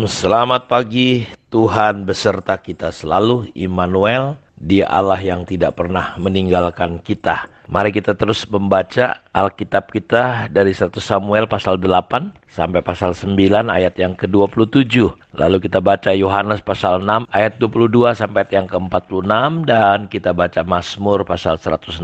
Shalom, selamat pagi. Tuhan beserta kita selalu, Immanuel. Dia Allah yang tidak pernah meninggalkan kita. Mari kita terus membaca Alkitab kita dari 1 Samuel pasal 8 sampai pasal 9 ayat yang ke-27. Lalu kita baca Yohanes pasal 6 ayat 22 sampai ayat yang ke-46. Dan kita baca Mazmur pasal 106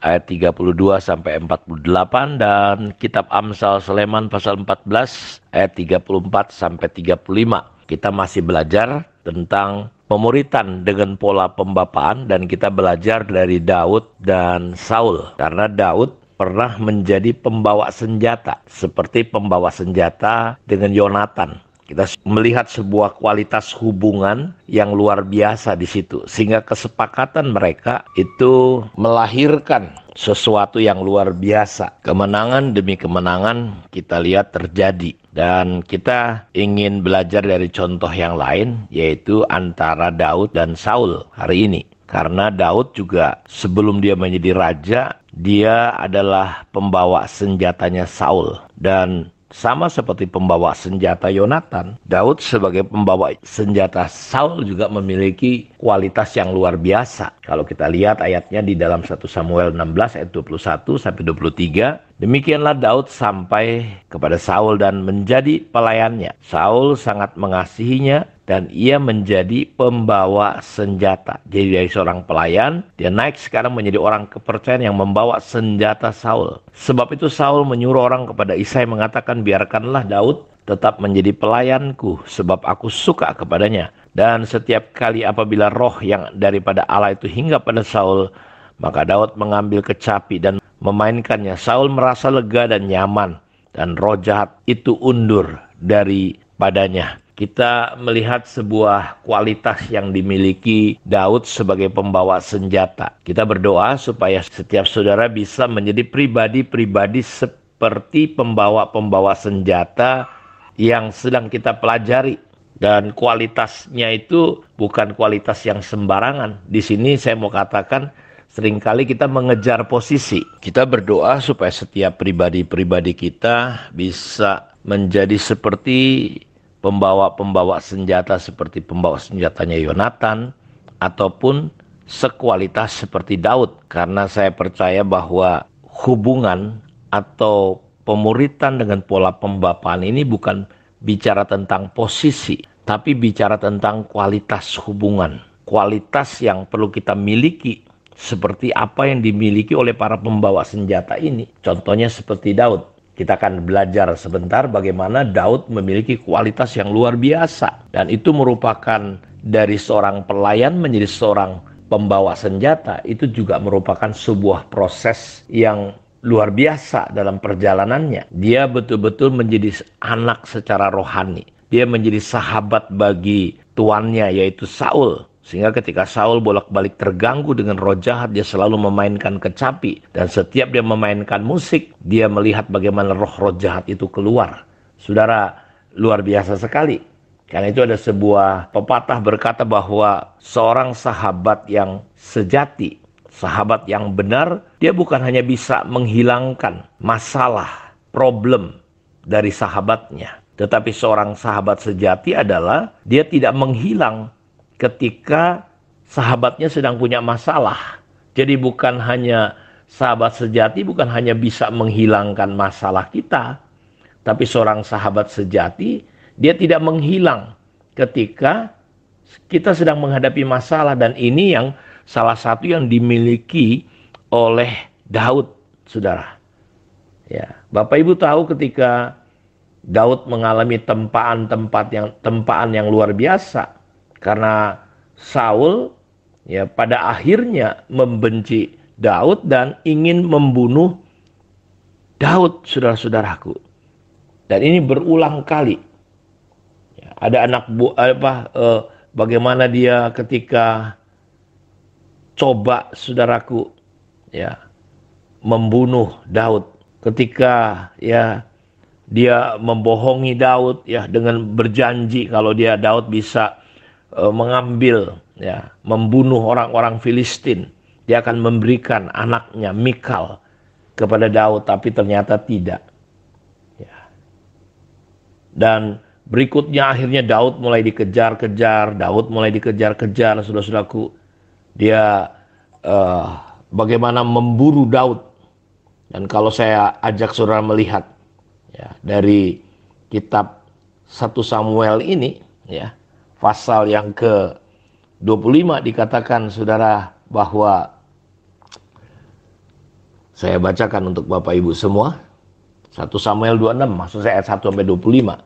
ayat 32 sampai 48. Dan kitab Amsal Sleman pasal 14 ayat 34 sampai 35. Kita masih belajar tentang pemuritan dengan pola pembapaan, dan kita belajar dari Daud dan Saul. Karena Daud pernah menjadi pembawa senjata, seperti pembawa senjata dengan Yonatan. Kita melihat sebuah kualitas hubungan yang luar biasa di situ, sehingga kesepakatan mereka itu melahirkan sesuatu yang luar biasa. Kemenangan demi kemenangan kita lihat terjadi. Dan kita ingin belajar dari contoh yang lain, yaitu antara Daud dan Saul hari ini. Karena Daud juga sebelum dia menjadi raja, dia adalah pembawa senjatanya Saul. Dan sama seperti pembawa senjata Yonatan, Daud sebagai pembawa senjata Saul juga memiliki kualitas yang luar biasa. Kalau kita lihat ayatnya di dalam 1 Samuel 16 ayat 21 sampai 23. Demikianlah Daud sampai kepada Saul dan menjadi pelayannya. Saul sangat mengasihinya dan ia menjadi pembawa senjata. Jadi dari seorang pelayan, dia naik sekarang menjadi orang kepercayaan yang membawa senjata Saul. Sebab itu Saul menyuruh orang kepada Isai mengatakan, biarkanlah Daud tetap menjadi pelayanku, sebab aku suka kepadanya. Dan setiap kali apabila roh yang daripada Allah itu hingga pada Saul, maka Daud mengambil kecapi dan memainkannya. Saul merasa lega dan nyaman, dan roh jahat itu undur daripadanya. Kita melihat sebuah kualitas yang dimiliki Daud sebagai pembawa senjata. Kita berdoa supaya setiap saudara bisa menjadi pribadi-pribadi seperti pembawa-pembawa senjata yang sedang kita pelajari. Dan kualitasnya itu bukan kualitas yang sembarangan. Di sini saya mau katakan, seringkali kita mengejar posisi. Kita berdoa supaya setiap pribadi-pribadi kita bisa menjadi seperti pembawa-pembawa senjata, seperti pembawa senjatanya Yonatan, ataupun sekualitas seperti Daud. Karena saya percaya bahwa hubungan atau pemuritan dengan pola pembapaan ini bukan bicara tentang posisi, tapi bicara tentang kualitas hubungan. Kualitas yang perlu kita miliki, seperti apa yang dimiliki oleh para pembawa senjata ini. Contohnya seperti Daud. Kita akan belajar sebentar bagaimana Daud memiliki kualitas yang luar biasa. Dan itu merupakan dari seorang pelayan menjadi seorang pembawa senjata. Itu juga merupakan sebuah proses yang luar biasa dalam perjalanannya. Dia betul-betul menjadi anak secara rohani. Dia menjadi sahabat bagi tuannya, yaitu Saul. Sehingga ketika Saul bolak-balik terganggu dengan roh jahat, dia selalu memainkan kecapi. Dan setiap dia memainkan musik, dia melihat bagaimana roh-roh jahat itu keluar. Saudara, luar biasa sekali. Karena itu ada sebuah pepatah berkata bahwa seorang sahabat yang sejati, sahabat yang benar, dia bukan hanya bisa menghilangkan masalah, problem dari sahabatnya. Tetapi seorang sahabat sejati adalah dia tidak menghilang ketika sahabatnya sedang punya masalah. Jadi bukan hanya sahabat sejati, bukan hanya bisa menghilangkan masalah kita, tapi seorang sahabat sejati, dia tidak menghilang ketika kita sedang menghadapi masalah. Dan ini yang salah satu yang dimiliki oleh Daud, saudara. Ya, Bapak Ibu tahu ketika Daud mengalami tempaan yang luar biasa. Karena Saul ya pada akhirnya membenci Daud dan ingin membunuh Daud, saudara-saudaraku. Dan ini berulang kali. Ya, ada bagaimana dia ketika coba, saudaraku, ya, membunuh Daud. Ketika ya dia membohongi Daud ya dengan berjanji kalau Daud bisa mengambil, ya, membunuh orang-orang Filistin. Dia akan memberikan anaknya Mikal kepada Daud, tapi ternyata tidak. Ya. Dan Berikutnya akhirnya Daud mulai dikejar-kejar, saudara-saudaraku. Dia bagaimana memburu Daud. Dan kalau saya ajak saudara melihat ya, dari kitab 1 Samuel ini, ya, pasal yang ke-25 dikatakan saudara bahwa, saya bacakan untuk Bapak Ibu semua, 1 Samuel 26, maksud saya ayat 1 sampai 25.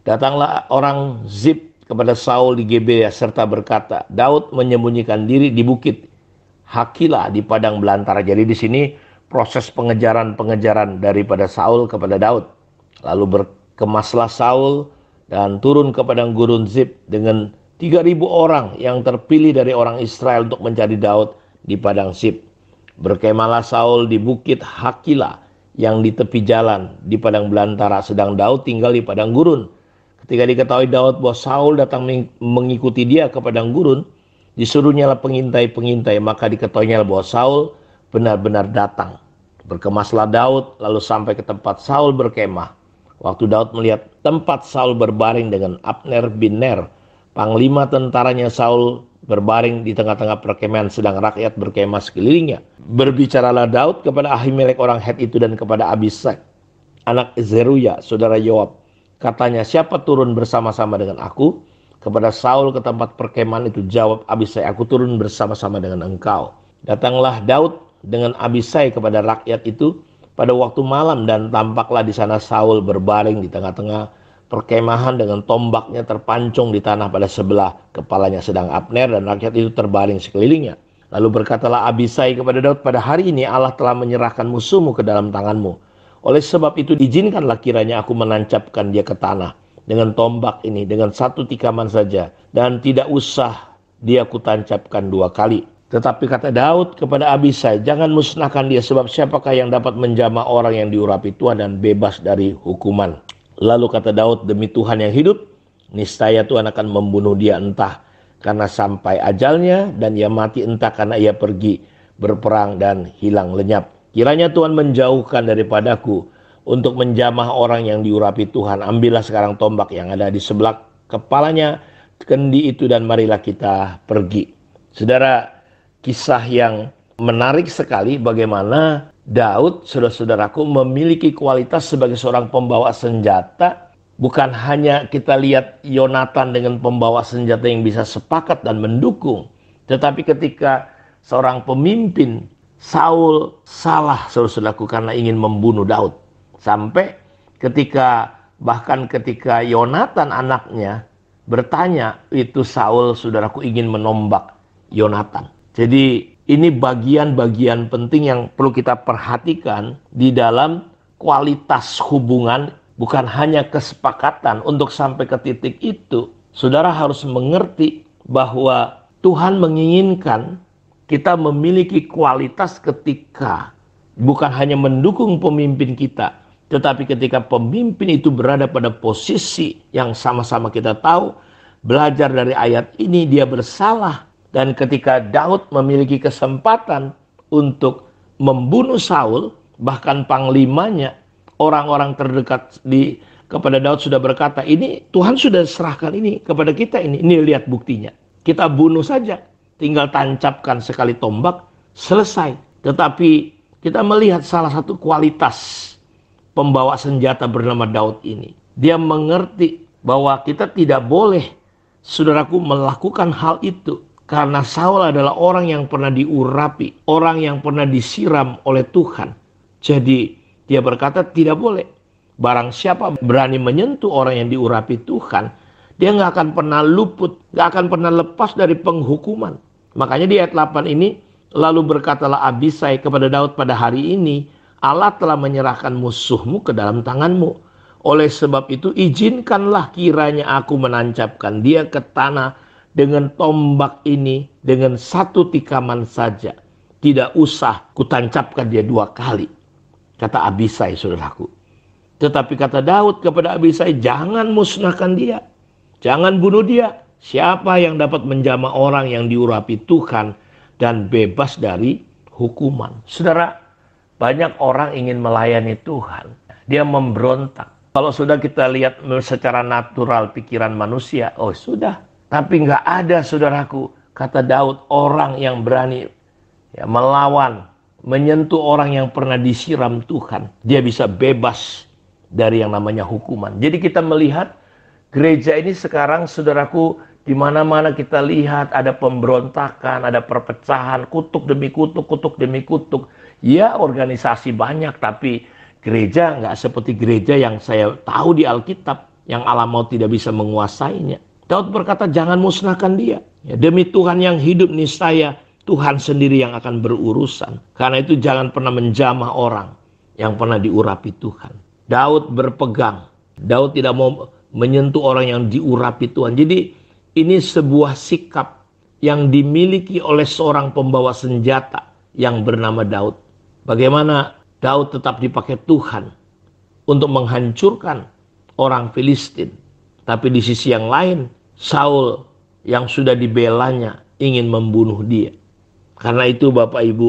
Datanglah orang Zif kepada Saul di Gebea serta berkata, Daud menyembunyikan diri di bukit Hakila di padang belantara. Jadi di sini proses pengejaran daripada Saul kepada Daud. Lalu berkemaslah Saul dan turun ke padang gurun Zif dengan 3.000 orang yang terpilih dari orang Israel untuk mencari Daud di padang Zif. Berkemahlah Saul di bukit Hakila yang di tepi jalan di padang belantara, sedang Daud tinggal di padang gurun. Ketika diketahui Daud bahwa Saul datang mengikuti dia ke padang gurun, disuruhnyalah pengintai-pengintai, maka diketahuinya bahwa Saul benar-benar datang. Berkemaslah Daud lalu sampai ke tempat Saul berkemah. Waktu Daud melihat tempat Saul berbaring dengan Abner bin Ner, panglima tentaranya Saul berbaring di tengah-tengah perkemahan, sedang rakyat berkemah sekelilingnya. Berbicaralah Daud kepada Ahimelek orang Het itu dan kepada Abisai, anak Zeruya, saudara Yoab. Katanya, siapa turun bersama-sama dengan aku? Kepada Saul ke tempat perkemahan itu jawab Abisai, aku turun bersama-sama dengan engkau. Datanglah Daud dengan Abisai kepada rakyat itu pada waktu malam, dan tampaklah di sana Saul berbaring di tengah-tengah perkemahan dengan tombaknya terpancung di tanah pada sebelah kepalanya, sedang Abner dan rakyat itu terbaring sekelilingnya. Lalu berkatalah Abisai kepada Daud, pada hari ini Allah telah menyerahkan musuhmu ke dalam tanganmu. Oleh sebab itu izinkanlah kiranya aku menancapkan dia ke tanah dengan tombak ini, dengan satu tikaman saja, dan tidak usah dia kutancapkan 2 kali. Tetapi kata Daud kepada Abisai, jangan musnahkan dia, sebab siapakah yang dapat menjamah orang yang diurapi Tuhan dan bebas dari hukuman. Lalu kata Daud, demi Tuhan yang hidup, niscaya Tuhan akan membunuh dia, entah karena sampai ajalnya, dan ia mati, entah karena ia pergi berperang dan hilang lenyap. Kiranya Tuhan menjauhkan daripadaku untuk menjamah orang yang diurapi Tuhan. Ambillah sekarang tombak yang ada di sebelah kepalanya, kendi itu, dan marilah kita pergi. Saudara, kisah yang menarik sekali bagaimana Daud, saudara-saudaraku, memiliki kualitas sebagai seorang pembawa senjata. Bukan hanya kita lihat Yonatan dengan pembawa senjata yang bisa sepakat dan mendukung, tetapi ketika seorang pemimpin, Saul salah, saudara-saudaraku, karena ingin membunuh Daud. Sampai bahkan ketika Yonatan anaknya bertanya, itu Saul, saudaraku, ingin menombak Yonatan. Jadi ini bagian-bagian penting yang perlu kita perhatikan di dalam kualitas hubungan, bukan hanya kesepakatan. Untuk sampai ke titik itu, saudara harus mengerti bahwa Tuhan menginginkan kita memiliki kualitas ketika bukan hanya mendukung pemimpin kita, tetapi ketika pemimpin itu berada pada posisi yang sama-sama kita tahu, belajar dari ayat ini, dia bersalah. Dan ketika Daud memiliki kesempatan untuk membunuh Saul, bahkan panglimanya, orang-orang terdekat kepada Daud sudah berkata, ini Tuhan sudah serahkan ini kepada kita, ini lihat buktinya. Kita bunuh saja. Tinggal tancapkan sekali tombak, selesai. Tetapi kita melihat salah satu kualitas pembawa senjata bernama Daud ini. Dia mengerti bahwa kita tidak boleh, saudaraku, melakukan hal itu. Karena Saul adalah orang yang pernah diurapi, orang yang pernah disiram oleh Tuhan. Jadi dia berkata tidak boleh. Barang siapa berani menyentuh orang yang diurapi Tuhan, dia nggak akan pernah luput, nggak akan pernah lepas dari penghukuman. Makanya di ayat 8 ini, lalu berkatalah Abisai kepada Daud, pada hari ini Allah telah menyerahkan musuhmu ke dalam tanganmu. Oleh sebab itu izinkanlah kiranya aku menancapkan dia ke tanah dengan tombak ini, dengan satu tikaman saja. Tidak usah kutancapkan dia 2 kali. Kata Abisai, saudaraku. Tetapi kata Daud kepada Abisai, jangan musnahkan dia. Jangan bunuh dia. Siapa yang dapat menjamah orang yang diurapi Tuhan dan bebas dari hukuman. Saudara, banyak orang ingin melayani Tuhan. Dia memberontak. Kalau sudah kita lihat secara natural pikiran manusia, oh sudah. Tapi nggak ada, saudaraku, kata Daud, orang yang berani melawan, menyentuh orang yang pernah disiram Tuhan. Dia bisa bebas dari yang namanya hukuman. Jadi kita melihat gereja ini sekarang, saudaraku, di mana-mana kita lihat ada pemberontakan, ada perpecahan, kutuk demi kutuk, kutuk demi kutuk. Ya, organisasi banyak, tapi gereja nggak seperti gereja yang saya tahu di Alkitab, yang Allah mau tidak bisa menguasainya. Daud berkata, jangan musnahkan dia. Ya, demi Tuhan yang hidup niscaya Tuhan sendiri yang akan berurusan. Karena itu jangan pernah menjamah orang yang pernah diurapi Tuhan. Daud berpegang. Daud tidak mau menyentuh orang yang diurapi Tuhan. Jadi ini sebuah sikap yang dimiliki oleh seorang pembawa senjata yang bernama Daud. Bagaimana Daud tetap dipakai Tuhan untuk menghancurkan orang Filistin. Tapi di sisi yang lain, Saul yang sudah dibelanya ingin membunuh dia. Karena itu Bapak Ibu,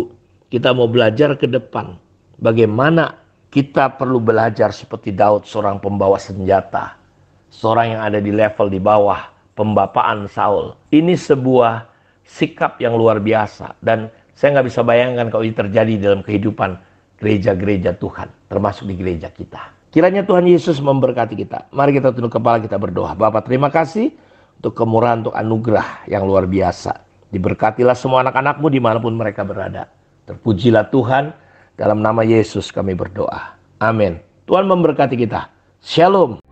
kita mau belajar ke depan. Bagaimana kita perlu belajar seperti Daud, seorang pembawa senjata. Seorang yang ada di level di bawah pembapaan Saul. Ini sebuah sikap yang luar biasa. Dan saya nggak bisa bayangkan kalau ini terjadi dalam kehidupan gereja-gereja Tuhan. Termasuk di gereja kita. Kiranya Tuhan Yesus memberkati kita. Mari kita tunduk kepala, kita berdoa. Bapak, terima kasih untuk kemurahan, untuk anugerah yang luar biasa. Diberkatilah semua anak-anakmu dimanapun mereka berada. Terpujilah Tuhan. Dalam nama Yesus kami berdoa. Amin. Tuhan memberkati kita. Shalom.